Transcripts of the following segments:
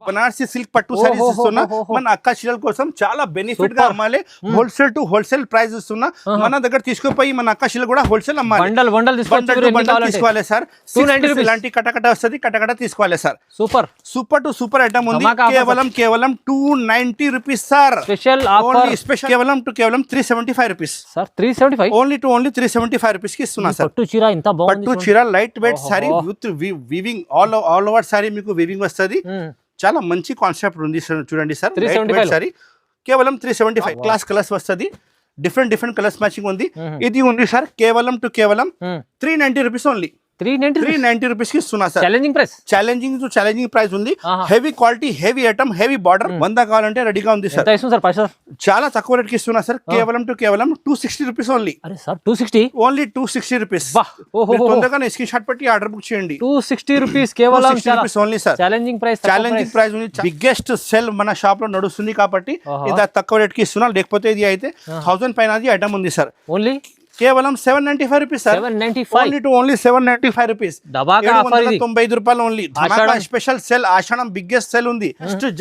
Banarasi silk పట్టు సారీస్ ఇస్తున్నా మన అక్క చెల్లెల కోసం చాలా బెనిఫిట్ గా అమ్మాలి హోల్సేల్ టు హోల్సేల్ ప్రైస్ ఇస్తున్నా మన దగ్గర తీసుకుపోయి మన అక్క చెల్లెలు కూడా హోల్సేల్ అమ్మాలి బండల్ తీసుకోవాలి సార్ 290 రూపాయస్ ఇలాంటి కటకట వస్తది కటకట తీసుకోవాలి sir super to super item ఉంది కేవలం 290 రూపాయస్ సార్ స్పెషల్ ఆఫర్ స్పెషల్ కేవలం 375 రూపాయస్ సార్ 375 ఓన్లీ 375 రూపాయస్ కి ఇస్తున్నా సార్ పట్టు చీర ఇంత బాగుంది పట్టు చీర light weight sorry with weaving all over sorry మీకు వీవింగ్ వస్తది చాలా మంచి కాన్సెప్ట్ ఉంది చూడండి సార్ సారీ కేవలం 375 క్లాస్ కలర్స్ వస్తుంది డిఫరెంట్ కలర్స్ మ్యాచింగ్ ఉంది ఇది ఉంది సార్ కేవలం 390 రూపీస్ ఓన్లీ 390 రూపీస్ కి ఇస్తున్నా సార్ ఛాలెంజింగ్ ప్రైస్ ఉంది heavy quality heavy item heavy border 100 కావాలంటే రెడీగా ఉంది సార్ చాలా తక్కువ రేట్ కి ఇస్తున్నా సార్ కేవలం 260 రూపీస్ ఓన్లీ ఓన్లీ 260 రూపీస్ తొందరగా స్క్రీన్ షాట్ పెట్టి ఆర్డర్ బుక్ చేయండి 260 రూపీస్ కేవలం ఓన్లీ సార్ ఛాలెంజింగ్ ప్రైస్ ఉంది బిగ్గెస్ట్ సెల్ మన షాప్ లో నడుస్తుంది కాబట్టి ఇది తక్కువ రేట్ కి ఇస్తున్నా లేకపోతే ఇది అయితే 1000 పైన ఐటమ్ ఉంది సార్ ఓన్లీ కేవలం 795 రూపీస్ సార్ ఓన్లీ 795 రూపీస్ 795 రూపాయలు only special sale Ashadham biggest sale ఉంది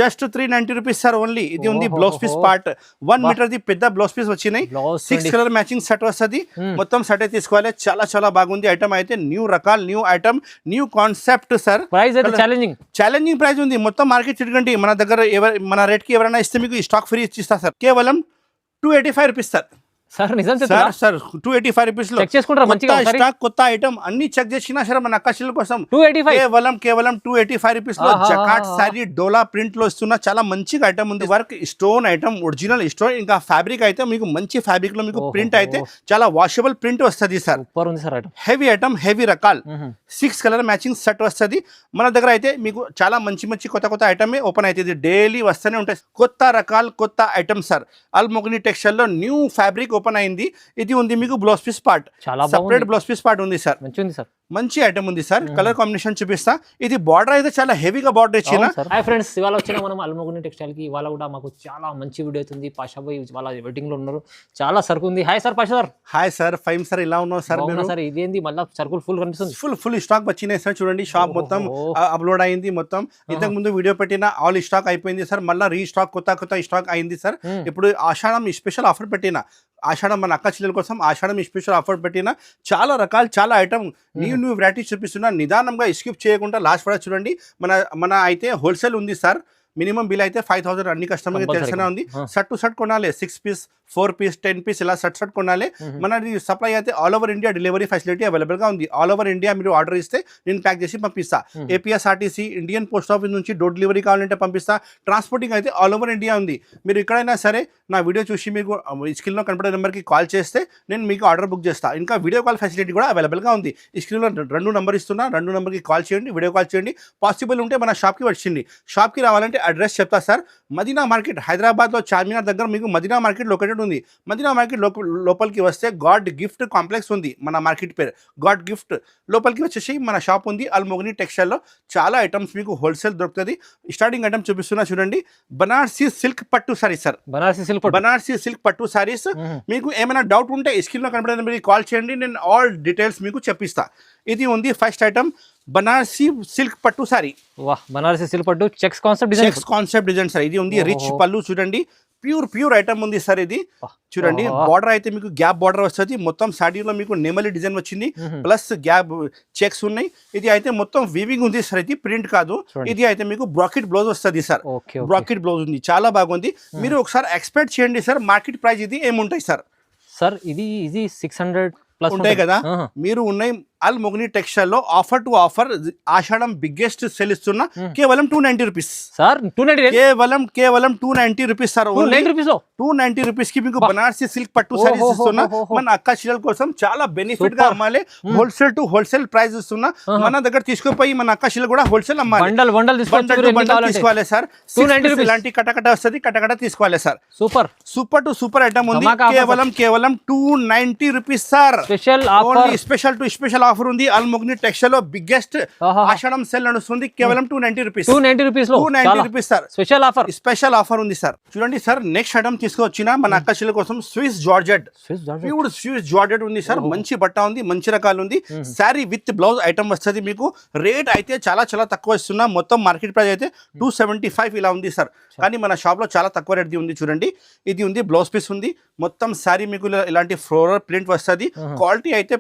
జస్ట్ 390 రూపీస్ సార్ ఓన్లీ ఇది ఉంది బ్లౌజ్ పీస్ పార్ట్ 1 మీటర్ ది పెద్ద బ్లౌజ్ పీస్ వచ్చినాయి 6 కలర్ మ్యాచింగ్ సెట్ వస్తుంది మొత్తం సెట్ తీసుకోవాలి చాలా బాగుంది ఐటమ్ అయితే న్యూ రకాల new item new concept sir price అయితే ఛాలెంజింగ్ ప్రైస్ ఉంది మొత్తం మార్కెట్ చిట్టుకండి మన దగ్గర మన రేట్ కి ఎవరైనా ఇస్తే మీకు స్టాక్ ఫ్రీ ఇస్తా సార్ కేవలం 285 రూపీస్ సార్ సార్ నిజం సార్ 285 రూపీస్ లో చెక్ చేసుకుంటారా మంచిగా స్టాక్ కొత్త ఐటమ్ అన్ని చెక్ చేసినా సరే మన అక్క చెల్లెల కోసం 285 కేవలం 285 రూపీస్ లో జకాట్ సారీ డోలా ప్రింట్ లో ఇస్తున్నా చాలా మంచిగా ఐటమ్ ఉంది work stone item original stone ఇంకా ఫ్యాబ్రిక్ అయితే మీకు మంచి ఫ్యాబ్రిక్ లో మీకు ప్రింట్ అయితే చాలా వాషబుల్ ప్రింట్ వస్తుంది సార్ సూపర్ ఉంది సార్ హెవీ ఐటమ్ హెవీ రకాల్ 6 కలర్ మ్యాచింగ్ సెట్ వస్తుంది మన దగ్గర అయితే మీకు చాలా మంచి కొత్త ఐటమ్ ఓపెన్ అవుతుంది డైలీ వస్తూనే ఉంటాయి కొత్త రకాల కొత్త ఐటమ్ సార్ అల్మోగ్ని టెక్స్టైల్ లో న్యూ ఫ్యాబ్రిక్ ఓపెన్ అయింది ఇది ఉంది మీకు blouse piece part separate blouse piece part ఉంది సార్ మంచి ఐటమ్ ఉంది సార్ కలర్ కాంబినేషన్ చూపిస్తా ఇది బార్డర్ అయితే చాలా హెవీగా బార్డర్ ఇచ్చిన హాయ్ ఫ్రెండ్స్ ఇవాళ వచ్చిన మనం అల్మోగ్ని టెక్స్టైల్ కి ఇవాళ కూడా మాకు చాలా మంచి వీడియో అవుతుంది పాషా భాయ్ వాళ్ళ వెయిటింగ్ లో ఉన్నారు చాలా సరుకు ఉంది hi sir Pasha sir hi sir fine sir ఇలా ఉన్నావు సార్ సార్ ఇదేంది మళ్ళీ సరుకులు ఫుల్ కనిపిస్తుంది ఫుల్ స్టాక్ వచ్చినాయి సార్ చూడండి షాప్ మొత్తం అప్లోడ్ అయింది మొత్తం ఇంతకు ముందు వీడియో పెట్టిన ఆల్ స్టాక్ అయిపోయింది సార్ మళ్ళీ రీస్టాక్ కొత్త స్టాక్ అయింది సార్ ఇప్పుడు ఆషాఢం స్పెషల్ ఆఫర్ పెట్టిన ఆషాఢం మన అక్క చెల్లెల కోసం ఆషాఢం స్పెషల్ ఆఫర్ పెట్టిన చాలా రకాలు చాలా ఐటమ్ న్యూ వెరైటీస్ చూపిస్తున్నా నిదానంగా స్కిప్ చేయకుండా లాస్ట్ వరకు చూడండి మన అయితే హోల్సేల్ ఉంది సార్ మినిమం బిల్ అయితే 5000 అన్ని కస్టమర్కి తెలిసిన ఉంది షర్ట్ టు షర్ట్ కొనాలి 6 పీస్ 4 పీస్ 10 పీస్ ఇలా షర్ట్ కొనాలి మన సప్లై అయితే all over India delivery facility available గా ఉంది ఆల్ ఓవర్ ఇండియా మీరు ఆర్డర్ ఇస్తే నేను ప్యాక్ చేసి పంపిస్తా ఏపీఎస్ఆర్టీసీ ఇండియన్ పోస్ట్ ఆఫీస్ నుంచి డోర్ డెలివరీ కావాలంటే పంపిస్తా ట్రాన్స్పోర్టింగ్ అయితే ఆల్ ఓవర్ ఇండియా ఉంది మీరు ఎక్కడైనా సరే నా వీడియో చూసి మీకు స్క్రీన్లో కనపడే నెంబర్కి కాల్ చేస్తే నేను మీకు ఆర్డర్ బుక్ చేస్తా ఇంకా వీడియో కాల్ ఫెసిలిటీ కూడా అవైలబుల్ గా ఉంది ఈ స్క్రీన్లో 2 నెంబర్ ఇస్తున్నా 2 నెంబర్కి కాల్ చేయండి వీడియో కాల్ చేయండి పాసిబుల్ ఉంటే మన షాప్కి వచ్చింది షాప్కి రావాలంటే అడ్రస్ చెప్తా సార్ మదీనా మార్కెట్ హైదరాబాద్లో చార్మినార్ దగ్గర మీకు మదీనా మార్కెట్ లొకేటెడ్ ఉంది మదీనా మార్కెట్ లోపలికి వస్తే గాడ్ గిఫ్ట్ కాంప్లెక్స్ ఉంది మన మార్కెట్ పేరు గాడ్ గిఫ్ట్ లోపలికి వచ్చేసి మన షాప్ ఉంది అల్మోగ్ని టెక్స్టైల్లో చాలా ఐటమ్స్ మీకు హోల్సేల్ దొరుకుతుంది స్టార్టింగ్ ఐటమ్ చూపిస్తున్నా చూడండి బనారసి సిల్క్ పట్టు సారీస్ సార్ బనారసి సిల్క్ పట్టు సారీస్ మీకు ఏమైనా డౌట్ ఉంటే స్క్రీన్లో కనపడే నెంబర్కి కాల్ చేయండి నేను ఆల్ డీటెయిల్స్ మీకు చెప్పిస్తా ఇది ఉంది ఫస్ట్ ఐటమ్ బనారసి సిల్క్ పట్టు సారీ బనారసి సిల్క్ పట్టు చెక్స్ కాన్సెప్ట్ డిజైన్ సార్ ఇది ఉంది రిచ్ పళ్ళు చూడండి ప్యూర్ ఐటమ్ ఉంది సార్ ఇది చూడండి బార్డర్ అయితే మీకు గ్యాప్ బార్డర్ వస్తుంది మొత్తం సాడీలో మీకు నెమలి డిజైన్ వచ్చింది ప్లస్ గ్యాప్ చెక్స్ ఉన్నాయి ఇది అయితే మొత్తం వీవింగ్ ఉంది సార్ ఇది ప్రింట్ కాదు ఇది అయితే మీకు బ్రాకెట్ బ్లౌజ్ వస్తుంది సార్ బ్రాకెట్ బ్లౌజ్ ఉంది చాలా బాగుంది మీరు ఒకసారి ఎక్స్పెక్ట్ చేయండి సార్ మార్కెట్ ప్రైస్ ఇది ఏముంటాయి సార్ ఇది 600 ఉంటాయి కదా మీరు ఉన్నాయి అల్మోగ్ని టెక్స్టైల్ లో offer to offer Ashadham biggest sale ఇస్తున్నా కేవలం 290 రూపీస్ సార్ కేవలం 290 రూపీస్ సార్ 290 రూపీస్ కి మీకు బనారసి సిల్క్ పట్టు సారీస్ ఇస్తున్నా మన అక్క చెల్లెల కోసం చాలా బెనిఫిట్ గా అమ్మాలి హోల్సేల్ టు హోల్సేల్ ప్రైస్ ఇస్తున్నా మన దగ్గర తీసుకుపోయి మన అక్క చెల్లెలు కూడా హోల్సేల్ అమ్మాలి బండల్ తీసుకోవాలి సార్ 290 రూపాయస్ ఇలాంటి కటకట వస్తుంది కటకట తీసుకోవాలి sir super to super item ఉంది కేవలం 290 rupees sir special offer special offer ఉంది అల్మోగ్ని టెక్స్టైల్ లో బిగ్గెస్ట్ ఆషాఢం సేల్ నడుస్తుంది కేవలం 290 రూపీస్ 290 రూపీస్ లో 290 రూపీస్ సార్ స్పెషల్ ఆఫర్ ఉంది సార్. చూడండి సార్ నెక్స్ట్ ఐటమ్ తీసుకొచ్చిన మన అక్క చెల్లెల కోసం Swiss georgette pure Swiss georgette ఉంది సార్. మంచి బట్ట ఉంది, మంచి రకాలు ఉంది. శారీ విత్ బ్లౌజ్ ఐటమ్ వస్తుంది మీకు. రేట్ అయితే చాలా చాలా తక్కువ ఇస్తున్నా. మొత్తం మార్కెట్ ప్రైస్ అయితే 275 ఇలా ఉంది సార్. కానీ మన షాప్ లో చాలా తక్కువ రేట్ ఉంది. చూడండి ఇది ఉంది బ్లౌజ్ పీస్ ఉంది. మొత్తం శారీ మీకు ఇలాంటి ఫ్లోరల్ ప్రింట్ వస్తుంది. క్వాలిటీ అయితే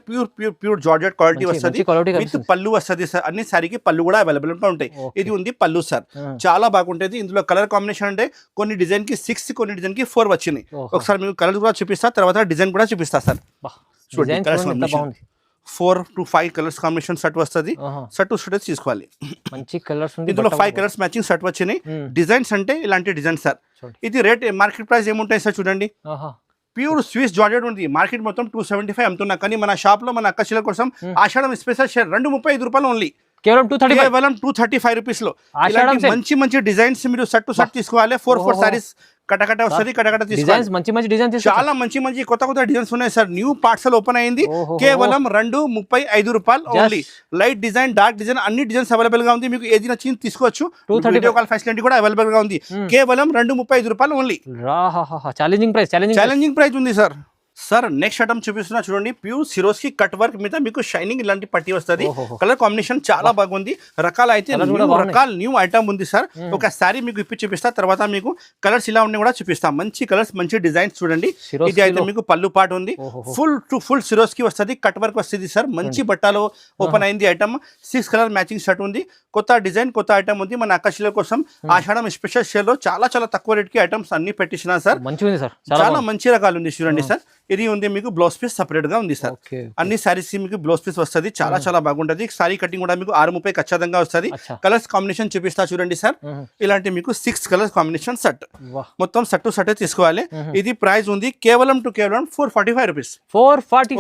ప్యూర్ జార్జెట్ క్వాలిటీ వస్తుంది. విత్ పళ్ళు వస్తుంది సార్. అన్ని శారీకి పళ్ళు కూడా అవైలబుల్ గా ఉంటాయి. ఇది ఉంది పళ్ళు సార్. చాలా బాగుంటుంది. ఇందులో కలర్ కాంబినేషన్ అంటే కొన్ని డిజైన్ కి 6 కొన్ని డిజైన్ కి 4 వచ్చినాయి. ఒకసారి మీకు కలర్ కూడా చూపిస్తా, తర్వాత డిజైన్ కూడా చూపిస్తా సార్. చూడండి colours 4 to 5 colours combination set వస్తుంది. సెట్ టు సెట్ తీసుకోవాలి. మంచి కలర్స్ ఇందులో 5 కలర్స్ మ్యాచింగ్ సెట్ వచ్చినాయి. డిజైన్స్ అంటే ఇలాంటి డిజైన్ సార్. ఇది రేట్ మార్కెట్ ప్రైస్ ఏముంటాయి సార్ చూడండి. ప్యూర్ స్విస్ జార్జెట్ ఉంది. మార్కెట్ మొత్తం 275 అమ్ముతున్నా. కానీ మన షాప్ లో మన అక్క చెల్లెల కోసం ఆషాఢం స్పెషల్ షేర్ 235 రూపాయలు ఓన్లీ. కేవలం 235 రూపీస్ లో మంచి మంచి డిజైన్స్ మీరు సెట్ టు సెట్ తీసుకోవాలి. 4 సారీస్ కటకట వస్తుంది. కటకట తీసుకోవాలి. మంచి డిజైన్ చాలా మంచి కొత్త డిజైన్స్ ఉన్నాయి సార్. న్యూ పార్సల్ ఓపెన్ అయింది. కేవలం 235 రూపాయలు only. Light design, dark design అన్ని డిజైన్స్ అవైలబుల్ గా ఉంది. మీకు ఏది నచ్చింది తీసుకోవచ్చు. వీడియో కాల్ ఫెసిలిటీ కూడా అవైలబుల్ గా ఉంది. కేవలం 235 రూపాయలు ఓన్లీ. ఛాలెంజింగ్ ప్రైస్ ఉంది సార్. సార్ నెక్స్ట్ ఐటమ్ చూపిస్తున్నా చూడండి. ప్యూర్ సిరోస్కి కట్ వర్క్ మీద మీకు షైనింగ్ ఇలాంటి పట్టి వస్తుంది. కలర్ కాంబినేషన్ చాలా బాగుంది. రకాలు అయితే న్యూ ఐటమ్ ఉంది సార్. ఒక శారీ మీకు ఇప్పి చూపిస్తా, తర్వాత మీకు కలర్స్ ఇలా ఉన్నాయి కూడా చూపిస్తా. మంచి కలర్స్, మంచి డిజైన్స్ చూడండి. ఇది అయితే మీకు పళ్ళు పాటు ఉంది. ఫుల్ సిరోస్కి వస్తుంది. కట్ వర్క్ వస్తుంది సార్. మంచి బట్టలో ఓపెన్ అయింది ఐటమ్. 6 కలర్ మ్యాచింగ్ షర్ట్ ఉంది. కొత్త డిజైన్, కొత్త ఐటమ్ ఉంది. మన అక్క చెల్లెల కోసం ఆషాఢం స్పెషల్ షేర్ లో చాలా తక్కువ రేట్ కి ఐటమ్స్ అన్ని పెట్టించిన సార్. చాలా మంచి రకాలు ఉంది చూడండి సార్. ఇది ఉంది మీకు బ్లౌజ్ పీస్ సపరేట్ గా ఉంది సార్. అన్ని సారీస్ మీకు బ్లౌజ్ పీస్ వస్తుంది. చాలా బాగుంటది. సారీ కటింగ్ కూడా మీకు 630 ఖచ్చితంగా వస్తుంది. కలర్స్ కాంబినేషన్ చూపిస్తా చూడండి సార్. ఇలాంటి మీకు 6 కలర్స్ కాంబినేషన్ సెట్. మొత్తం సెట్ టు సెట్ తీసుకోవాలి. ఇది ప్రైస్ ఉంది కేవలం 445 రూపీస్.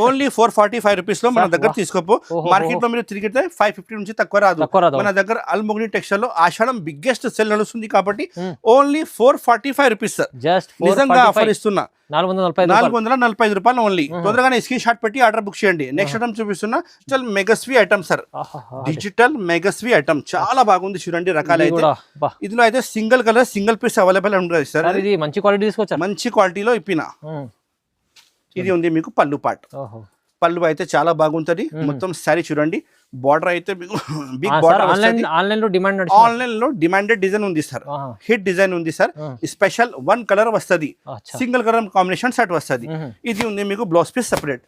ఓన్లీ 445 రూపీస్ లో మన దగ్గర తీసుకోపో. మార్కెట్ లో మీరు తిరిగితే 550 నుంచి తక్కువ రాదు. మన దగ్గర అల్మోగ్ని టెక్స్టైల్ లో ఆషాఢం బిగ్గెస్ట్ సెల్ నడుస్తుంది కాబట్టి ఓన్లీ 445 రూపీస్ సార్. నిజంగా ఆఫర్ ఇస్తున్నా. 445 రూపాయలు ఓన్లీ. తొందరగానే స్క్రీన్ షాట్ పెట్టి ఆర్డర్ బుక్ చేయండి. నెక్స్ట్ ఐటమ్ చూపిస్తున్నా డిజిటల్ మెగాస్వి ఐటమ్ సార్. డిజిటల్ మెగాస్వి ఐటమ్ చాలా బాగుంది చూడండి. రకాలు అయితే ఇందులో అయితే single colour single piece available ఉంటుంది సార్. మంచి క్వాలిటీ తీసుకోవచ్చు. మంచి క్వాలిటీలో ఇప్పిన. ఇది ఉంది మీకు పళ్ళు పాట్. పళ్ళు అయితే చాలా బాగుంటది. మొత్తం శారీ చూడండి. బార్డర్ అయితే బిగ్ బార్డర్. ఆన్లైన్ లో డిమాండెడ్ డిజైన్ ఉంది సార్. హిట్ డిజైన్ ఉంది సార్. స్పెషల్ 1 కలర్ వస్తుంది. సింగిల్ కలర్ కాంబినేషన్ సెట్ వస్తుంది. ఇది ఉంది మీకు blouse piece separate.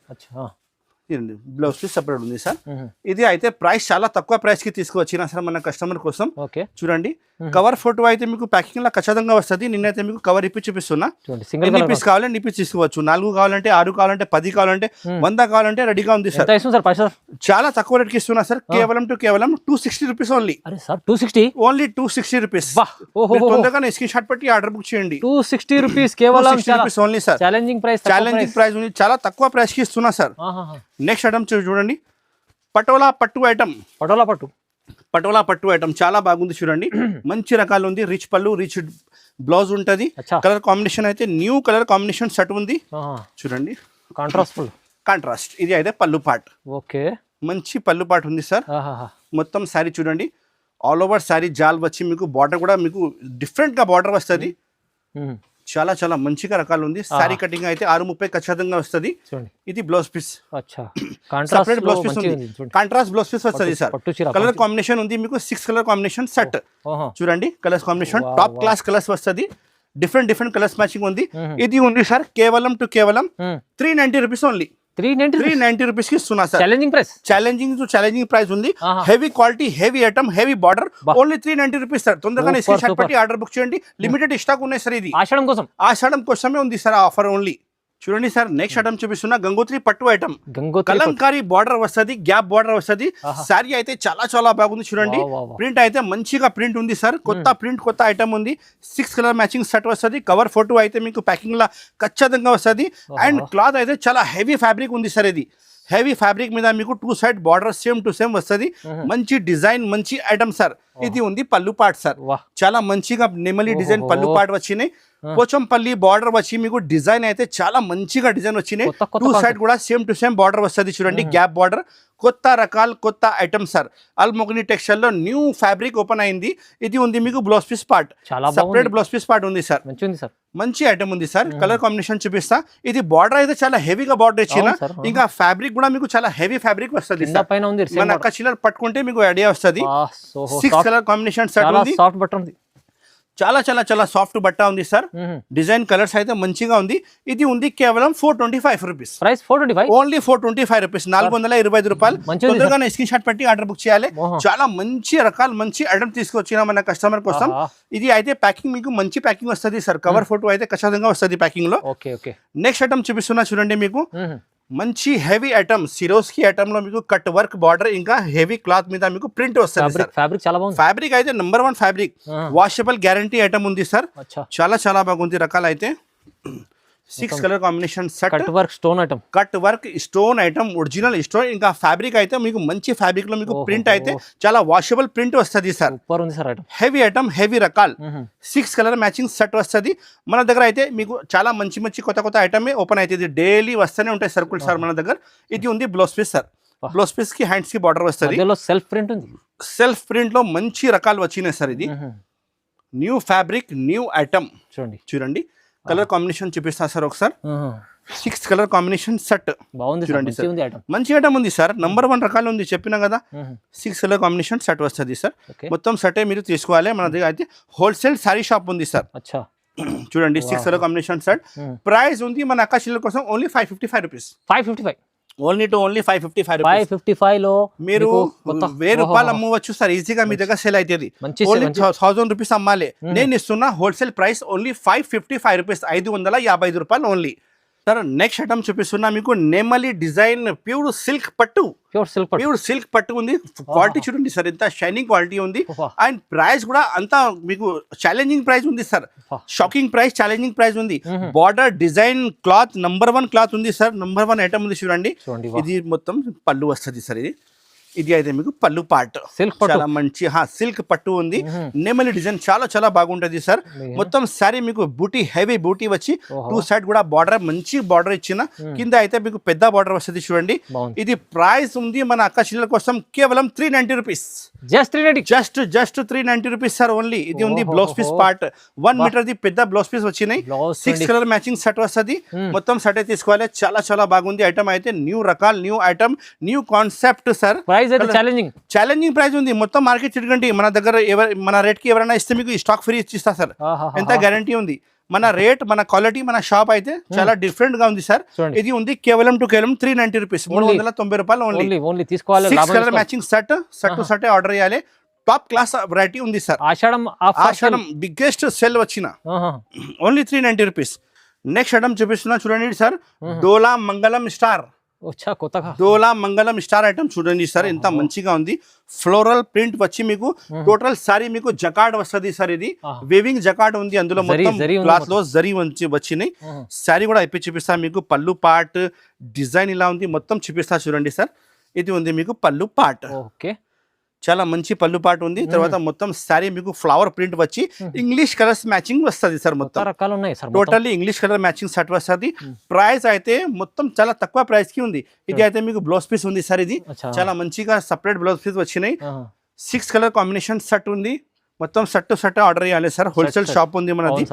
Blouse piece separate ఉంది సార్. ఇది అయితే ప్రైస్ చాలా తక్కువ ప్రైస్ కి తీసుకువచ్చిన సార్ మన కస్టమర్ కోసం. చూడండి కవర్ ఫోటో అయితే మీకు ప్యాకింగ్ లా ఖచ్చితంగా వస్తుంది. నిన్నైతే మీకు కవర్ ఇప్పి చూపిస్తున్నా. ఎన్ని పీస్ కావాలంటే ఇప్పి తీసుకోవచ్చు. 4 కావాలంటే 6 కావాలంటే 10 కావాలంటే 100 కావాలంటే రెడీగా ఉంది సార్. చాలా తక్కువ రేట్ కి ఇస్తున్నా సార్. కేవలం 260 రూపీస్ ఓన్లీ. Only 260 rupees. తొందరగా స్క్రీన్ షాట్ పెట్టి ఆర్డర్ బుక్ చేయండి. 260 రూపీస్ కేవలం ఓన్లీ సార్. ఛాలెంజింగ్ ప్రైస్ ఉంది. చాలా తక్కువ ప్రైస్ కి ఇస్తున్నా సార్. నెక్స్ట్ ఐటమ్ చూడండి. పటోలా పట్టు ఐటమ్. పటోలా పట్టు ఐటమ్ చాలా బాగుంది చూడండి. మంచి రకాలు ఉంది. రిచ్ పళ్ళు, రిచ్ బ్లౌజ్ ఉంటది. కలర్ కాంబినేషన్ అయితే న్యూ కలర్ కాంబినేషన్ సెట్ ఉంది చూడండి. కాంట్రాస్ట్. ఇది అయితే పళ్ళు పాట్. మంచి పళ్ళు పాట్ ఉంది సార్. మొత్తం శారీ చూడండి. ఆల్ ఓవర్ శారీ జాల్ వచ్చి మీకు బార్డర్ కూడా మీకు డిఫరెంట్ గా బార్డర్ వస్తుంది. చాలా మంచిగా రకాలు ఉంది. శారీ కటింగ్ అయితే 630 ఖచ్చితంగా వస్తుంది. ఇది blouse piece. Separate blouse piece ఉంది. కాంట్రాస్ట్ బ్లౌజ్ పీస్ వస్తుంది సార్. కలర్ కాంబినేషన్ ఉంది మీకు 6 కలర్ కాంబినేషన్ సెట్. చూడండి colours combination top class colours వస్తుంది. డిఫరెంట్ కలర్స్ మ్యాచింగ్ ఉంది. ఇది ఉంది సార్ కేవలం 390 రూపీస్ ఓన్లీ. 390 రూపీస్ కి ఇస్తున్నా సార్. ఛాలెంజింగ్ ప్రైస్ ఉంది. Heavy quality, heavy item, heavy border. Only 390 rupees sir. తొందరగానే స్క్రీన్ షాట్ పెట్టి ఆర్డర్ బుక్ చేయండి. లిమిటెడ్ స్టాక్ ఉన్నాయి సార్. ఇది ఆషాఢం కోసమే ఉంది సార్ ఆఫర్ ఓన్లీ. చూడండి సార్ నెక్స్ట్ ఐటమ్ చూపిస్తున్నా. గంగోత్రి పట్టు ఐటమ్. కలంకారీ బార్డర్ వస్తుంది, గ్యాప్ బార్డర్ వస్తుంది. శారీ అయితే చాలా బాగుంది చూడండి. ప్రింట్ అయితే మంచిగా ప్రింట్ ఉంది సార్. కొత్త ప్రింట్, కొత్త ఐటమ్ ఉంది. 6 కలర్ మ్యాచింగ్ సెట్ వస్తుంది. కవర్ ఫోటో అయితే మీకు ప్యాకింగ్ లా ఖచ్చితంగా వస్తుంది. అండ్ క్లాత్ అయితే చాలా హెవీ ఫ్యాబ్రిక్ ఉంది సార్. ఇది హెవీ ఫ్యాబ్రిక్ మీద మీకు 2 side border same to same వస్తుంది. మంచి డిజైన్, మంచి ఐటమ్ సార్. ఇది ఉంది పళ్ళు పాట్ సార్. చాలా మంచిగా నెమలి డిజైన్ పళ్ళు పాట్ వచ్చినాయి. పోచంపల్లి బార్డర్ వచ్చి మీకు డిజైన్ అయితే చాలా మంచిగా డిజైన్ వచ్చినాయి. 2 సైడ్ కూడా సేమ్ టు సేమ్ బార్డర్ వస్తుంది చూడండి. గ్యాప్ బార్డర్ కొత్త రకాలు కొత్త ఐటమ్ సార్. అల్మోగ్ని టెక్స్టైల్ లో న్యూ ఫ్యాబ్రిక్ ఓపెన్ అయింది. ఇది ఉంది మీకు బ్లౌజ్ పీస్ పార్ట్, చాలా సెపరేట్ బ్లౌజ్ పీస్ పార్ట్ ఉంది సార్. మంచిగా ఉంది సార్, మంచి ఐటమ్ ఉంది సార్. కలర్ కాంబినేషన్ చూపిస్తా. ఇది బార్డర్ అయితే చాలా హెవీగా బార్డర్ ఇచ్చిన, ఇంకా ఫ్యాబ్రిక్ కూడా మీకు చాలా హెవీ ఫ్యాబ్రిక్ వస్తుంది. మన అక్క చీలర్ పట్టుకుంటే మీకు ఐడియా వస్తుంది. 6 కలర్ కాంబినేషన్ సెట్ ఉంది. సాఫ్ట్ బట్టర్ ఉంది, చాలా చాలా చాలా సాఫ్ట్ బట్ట ఉంది సార్. డిజైన్ కలర్స్ అయితే మంచిగా ఉంది. ఇది ఉంది కేవలం 425 రూపీస్. ప్రైస్ 425, ఓన్లీ 425 రూపీస్, 425 రూపాయలు. తొందరగా స్క్రీన్ షాట్ పెట్టి ఆర్డర్ బుక్ చేయాలి. చాలా మంచి రకాలు మంచి ఐటమ్ తీసుకొచ్చిన మన కస్టమర్ కోసం. ఇది అయితే ప్యాకింగ్ మీకు మంచి ప్యాకింగ్ వస్తుంది సార్. కవర్ ఫోటో అయితే ఖచ్చితంగా వస్తుంది ప్యాకింగ్ లో. నెక్స్ట్ ఐటమ్ చూపిస్తున్నా చూడండి. మీకు మంచి హెవీ ఐటమ్, సిరోస్కి ఐటమ్ లో మీకు కట్ వర్క్ బార్డర్ ఇంకా హెవీ క్లాత్ మీద మీకు ప్రింట్ వస్తుంది. ఫ్యాబ్రిక్ చాలా బాగుంది. ఫ్యాబ్రిక్ అయితే number 1 fabric, washable guarantee item ఉంది సార్. చాలా చాలా బాగుంది రకాలు అయితే. 6 colour combination set, cut work stone item original stone. ఇంకా ఫ్యాబ్రిక్ అయితే మీకు మంచి ఫ్యాబ్రిక్ లో మీకు ప్రింట్ అయితే చాలా వాషబుల్ ప్రింట్ వస్తుంది సార్. హెవీ ఐటమ్, హెవీ రకాల్. 6 కలర్ మ్యాచింగ్ సెట్ వస్తుంది మన దగ్గర. అయితే మీకు చాలా మంచి మంచి కొత్త కొత్త ఐటమ్ ఓపెన్ అవుతుంది. డైలీ వస్తూనే ఉంటాయి సర్కుల్ సార్ మన దగ్గర. ఇది ఉంది blouse piece sir. Blouse piece కి హ్యాండ్స్ కి బార్డర్ వస్తుంది. సెల్ఫ్ ప్రింట్ ఉంది. సెల్ఫ్ ప్రింట్ లో మంచి రకాలు వచ్చినాయి సార్. ఇది న్యూ ఫ్యాబ్రిక్, న్యూ ఐటమ్. చూడండి కలర్ కాంబినేషన్ చూపిస్తా సార్ ఒకసారి. 6 కలర్ కాంబినేషన్ సెట్ బాగుంది చూడండి సార్. మంచి ఐటమ్ ఉంది సార్. నంబర్ 1 రకాలు ఉంది చెప్పినా కదా. 6 కలర్ కాంబినేషన్ సెట్ వస్తుంది సార్. మొత్తం సెటే మీరు తీసుకోవాలి. మన దగ్గర అయితే హోల్సేల్ సారీ షాప్ ఉంది సార్. చూడండి 6 కలర్ కాంబినేషన్ సెట్. ప్రైస్ ఉంది మన అక్క చీరల కోసం ఓన్లీ 555 రూపీస్. 555, ఓన్లీ 555 లో మీరు 1000 రూపాయలు అమ్మవచ్చు సార్. ఈజీగా మీ దగ్గర సేల్ అవుతుంది. ఓన్లీ 1000 రూపీస్ అమ్మాలి. నేను ఇస్తున్నా హోల్సేల్ ప్రైస్ ఓన్లీ 555 రూపీస్, 555 రూపాయలు ఓన్లీ సార్. నెక్స్ట్ ఐటమ్ చూపిస్తున్నా మీకు నెమలి డిజైన్ ప్యూర్ సిల్క్ పట్టు. ప్యూర్ సిల్క్ పట్టు ఉంది. క్వాలిటీ చూడండి సార్, ఎంత షైనింగ్ క్వాలిటీ ఉంది. అండ్ ప్రైస్ కూడా అంత మీకు ఛాలెంజింగ్ ప్రైస్ ఉంది sir. Shocking price, challenging price ఉంది. Border design cloth number 1 cloth ఉంది సార్. నంబర్ 1 ఐటమ్ ఉంది చూడండి. ఇది మొత్తం పళ్ళు వస్తుంది సార్. ఇది అయితే మీకు పళ్ళు పార్ట్ చాలా మంచి సిల్క్ పట్టు ఉంది. నెమలి డిజైన్ చాలా చాలా బాగుంటది సార్. మొత్తం సారీ మీకు బూటీ, హెవీ బూటీ వచ్చి 2 సైడ్ కూడా బార్డర్ మంచి బార్డర్ ఇచ్చిన. కింద అయితే మీకు పెద్ద బార్డర్ వస్తుంది చూడండి. ఇది ప్రైస్ ఉంది మన అక్క చీరల కోసం కేవలం 390 rupees. Just 390 rupees sir only. ఇది ఉంది బ్లౌజ్ పీస్ పార్ట్. 1 మీటర్ ది పెద్ద బ్లౌజ్ పీస్ వచ్చినాయి. 6 కలర్ మ్యాచింగ్ సెట్ వస్తుంది. మొత్తం సెట్ తీసుకోవాలి. చాలా చాలా బాగుంది ఐటమ్ అయితే. న్యూ రకాల్, new item, new concept sir. Challenging price ఉంది. మొత్తం మార్కెట్ తిరగండి. మన దగ్గర మన రేట్ కి ఎవరైనా ఇస్తే మీకు స్టాక్ ఫ్రీ ఇచ్చిస్తా సార్. ఎంత గ్యారంటీ ఉంది. మన రేట్, మన క్వాలిటీ, మన షాప్ అయితే చాలా డిఫరెంట్ గా ఉంది సార్. ఇది ఉంది కేవలం 390 రూపీస్, 390 రూపాయలు only. 6 colour matching set to set order చేయాలి. టాప్ క్లాస్ వెరైటీ ఉంది సార్. ఆషాఢం బిగ్గెస్ట్ సెల్ వచ్చిన ఓన్లీ 390 రూపీస్. నెక్స్ట్ ఐటమ్ చూపిస్తున్నా చూడండి సార్. డోలా మంగళం స్టార్. డోలా మంగళం స్టార్ ఐటమ్ చూడండి సార్, ఎంత మంచిగా ఉంది. ఫ్లోరల్ ప్రింట్ వచ్చి మీకు టోటల్ సారీ మీకు జకార్డ్ వస్తుంది సార్. ఇది వేవింగ్ జకార్డ్ ఉంది. అందులో మొత్తం క్లాత్ లో జరీ వచ్చినాయి. సారీ కూడా ఇప్పి చూపిస్తా మీకు. పళ్ళు పార్ట్ డిజైన్ ఇలా ఉంది. మొత్తం చూపిస్తా చూడండి సార్. ఇది ఉంది మీకు పళ్ళు పార్ట్. చాలా మంచి పళ్ళు పాటు ఉంది. తర్వాత మొత్తం సారీ మీకు ఫ్లవర్ ప్రింట్ వచ్చి ఇంగ్లీష్ కలర్స్ మ్యాచింగ్ వస్తుంది సార్. మొత్తం రకాలు ఉన్నాయి sir. Totally English colour matching set వస్తుంది. ప్రైస్ అయితే మొత్తం చాలా తక్కువ ప్రైస్ కి ఉంది. ఇది అయితే మీకు బ్లౌజ్ పీస్ ఉంది సార్. ఇది చాలా మంచిగా సపరేట్ బ్లౌజ్ పీస్ వచ్చినాయి. 6 కలర్ కాంబినేషన్ సెట్ ఉంది. మొత్తం సెట్ టు సెట్ ఆర్డర్ చేయాలి సార్. హోల్సేల్ షాప్ ఉంది మనది.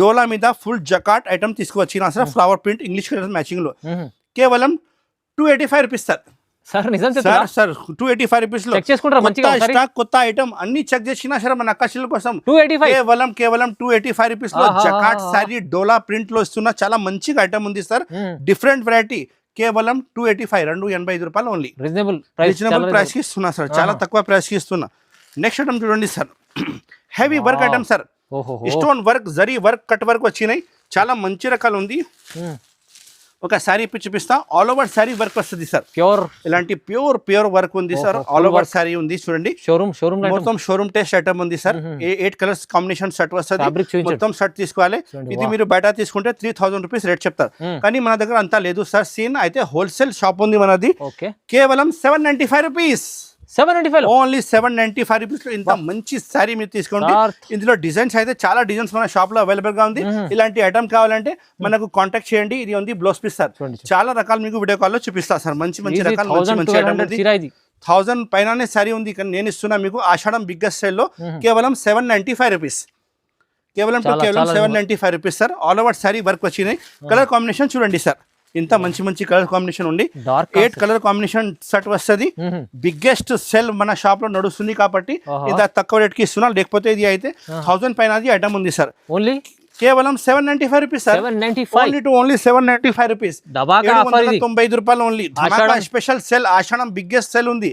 డోలా మీద ఫుల్ జకాట్ ఐటమ్ తీసుకువచ్చిన sir. Flower print English colour matching లో కేవలం 285 రూపీస్ సార్. సార్ 285 రూపీస్ లో స్టాక్ కొత్త ఐటమ్ అన్ని చెక్ చేసినా సార్ మన అక్క చీరల కోసం కేవలం 285 రూపీస్ లో జకాట్ సారీ డోలా ప్రింట్ లో ఇస్తున్నా. చాలా మంచిగా ఐటమ్ ఉంది సార్. Different variety. కేవలం 285, 285 రూపాయలు ఓన్లీ. రీజనబుల్ ప్రైస్ కి ఇస్తున్నా సార్. చాలా తక్కువ ప్రైస్ కి ఇస్తున్నా. నెక్స్ట్ ఐటమ్ చూడండి sir. Heavy work item sir. Stone work, zari work, cut work వచ్చినాయి. చాలా మంచి రకాలు ఉంది. ఒక సారీ ఇప్పి చూపిస్తా. ఆల్ ఓవర్ సారీ వర్క్ వస్తుంది సార్. ఇలాంటి ప్యూర్ వర్క్ ఉంది సార్. ఆల్ ఓవర్ సారీ ఉంది చూడండి. మొత్తం షోరూమ్ టెస్ట్ ఐటమ్ ఉంది సార్. 8 కలర్స్ కాంబినేషన్ సెట్ వస్తుంది. మొత్తం సెట్ తీసుకోవాలి. ఇది మీరు బయట తీసుకుంటే 3000 రూపీస్ రేట్ చెప్తారు. కానీ మన దగ్గర అంతా లేదు సార్. సీన్ అయితే హోల్సేల్ షాప్ ఉంది మనది. కేవలం 795 రూపీస్. 795 ఓన్లీ 795 రూపీస్ లో ఇంత మంచి శారీ మీరు తీసుకోండి. ఇందులో డిజైన్స్ అయితే చాలా డిజైన్స్ మన షాప్ లో అవైలబుల్ గా ఉంది. ఇలాంటి ఐటమ్ కావాలంటే మనకు కాంటాక్ట్ చేయండి. ఇది ఉంది బ్లౌజ్ పీస్ సార్, చాలా రకాలు మీకు వీడియో కాల్ లో చూపిస్తా సార్. మంచి మంచి రకాలు మంచి ఐటమ్ ఉంది. 1000 పైననే శారీ ఉంది, కానీ నేను ఇస్తున్నా మీకు ఆషాఢం బిగ్గెస్ట్ సేల్ లో కేవలం 795 రూపీస్. కేవలం 795 rupees sir. All over sari work వచ్చినాయి. కలర్ కాంబినేషన్ చూడండి సార్, ఇంత మంచి మంచి కలర్ కాంబినేషన్ ఉంది. 8 కలర్ కాంబినేషన్ సెట్ వస్తుంది. బిగ్గెస్ట్ సెల్ మన షాప్ లో నడుస్తుంది కాబట్టి ఇంత తక్కువ రేట్ కి ఇస్తున్నా. లేకపోతే ఇది అయితే 1000 పైన ఐటమ్ ఉంది సార్. ఓన్లీ కేవలం 795 రూపీస్ సార్. Only 795 rupees. 795 రూపాయలు ఓన్లీ. ధమాకా special sale, Ashadham biggest sale ఉంది.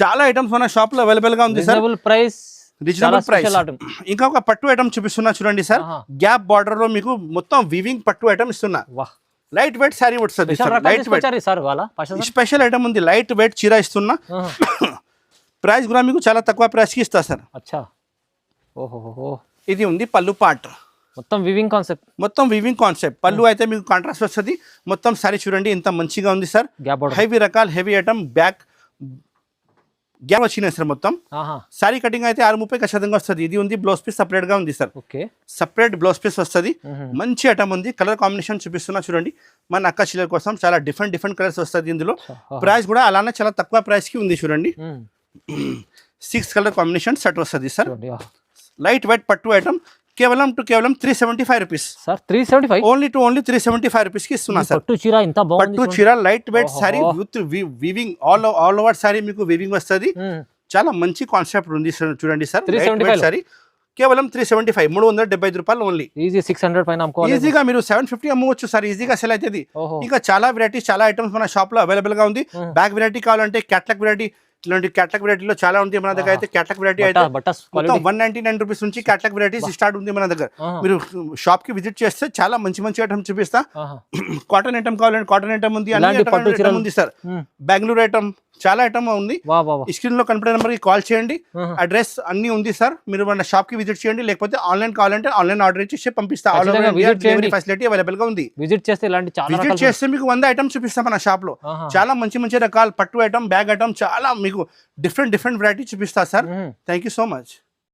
చాలా ఐటమ్స్ మన షాప్ లో అవైలబుల్ గా ఉంది సార్. Reasonable price. ఇంకా ఒక పట్టు ఐటమ్ చూపిస్తున్నా చూడండి సార్. గ్యాప్ బార్డర్ లో మీకు మొత్తం వివింగ్ పట్టు ఐటమ్ ఇస్తున్నా. లైట్ వెయిట్ శారీ వస్తుంది. లైట్ వెయిట్ స్పెషల్ ఐటమ్ ఉంది. లైట్ వెయిట్ చీర ఇస్తున్నా. ప్రైస్ కూడా మీకు చాలా తక్కువ ప్రైస్ కి ఇస్తా సార్. ఇది ఉంది పళ్ళు పార్ట్. మొత్తం వివింగ్ కాన్సెప్ట్. పళ్ళు అయితే మీకు కాంట్రాస్ట్ వస్తుంది. మొత్తం సారీ చూడండి ఎంత మంచిగా ఉంది సార్. హెవీ రకాల్ హెవీ ఐటమ్ బ్యాక్ గ్యాప్ వచ్చినాయి సార్. మొత్తం సారీ కటింగ్ అయితే 630 ఖచ్చితంగా వస్తుంది. ఇది ఉంది బ్లౌజ్ పీస్ సపరేట్ గా ఉంది సార్. సపరేట్ బ్లౌజ్ పీస్ వస్తుంది. మంచి ఐటమ్ ఉంది. కలర్ కాంబినేషన్ చూపిస్తున్నా చూడండి. మన అక్క చీరల కోసం చాలా డిఫరెంట్ కలర్స్ వస్తుంది ఇందులో. ప్రైస్ కూడా అలానే చాలా తక్కువ ప్రైస్ కి ఉంది చూడండి. 6 కలర్ కాంబినేషన్ సెట్ వస్తుంది సార్. లైట్ వెయిట్ పట్టు ఐటమ్ కేవలం 375 రూపీస్ సార్. 375 ఓన్లీ 375 రూపీస్ కి ఇస్తున్నా సార్. పట్టు చీర light weight sorry with weaving all over sorry మీకు వివింగ్ వస్తుంది. చాలా మంచి కాన్సెప్ట్ ఉంది చూడండి సార్. లైట్ వెయిట్ సారీ కేవలం 375 375 రూపాయలు ఓన్లీ. ఈజీ 600 పైన ఈజీగా మీరు 750 అమ్మవచ్చు సార్. ఈజీగా సెల్ అవుతుంది. ఇంకా చాలా వెరైటీస్ చాలా ఐటమ్స్ మన షాప్ లో అవైలబుల్ గా ఉంది. బ్యాగ్ వెరైటీ కావాలంటే క్యాట్లాగ్ వెరైటీ, ఇలాంటి క్యాట్లాగ్ వెరైటీలో చాలా ఉంది మన దగ్గర. అయితే క్యాట్లాగ్ వెరైటీ అయితే మొత్తం 199 రూపీస్ నుంచి క్యాట్లాగ్ వెరైటీస్ స్టార్ట్ ఉంది మన దగ్గర. మీరు షాప్ కి విజిట్ చేస్తే చాలా మంచి ఐటమ్ చూపిస్తా. కాటన్ ఐటమ్ కావాలంటే కాటన్ ఐటమ్ ఉంది. అన్ని ఉంది సార్. బెంగళూరు ఐటమ్ చాలా ఐటమ్ ఉంది. స్క్రీన్ లో కనపడే నెంబర్ కి కాల్ చేయండి. అడ్రస్ అన్ని ఉంది సార్. మీరు మన షాప్ కి విజిట్ చేయండి. లేకపోతే ఆన్లైన్ కావాలంటే ఆన్లైన్ ఆర్డర్ ఇచ్చి పంపిస్తా. ఫెసిలిటీ అవైలబుల్ గా ఉంది. విజిట్ చేస్తే మీకు 100 ఐటమ్స్ చూపిస్తాం మన షాప్ లో. చాలా మంచి రకాల పట్టు ఐటమ్ బ్యాగ్ ఐటమ్ చాలా మీకు డిఫరెంట్ వెరైటీ చూపిస్తా sir. Thank you so much.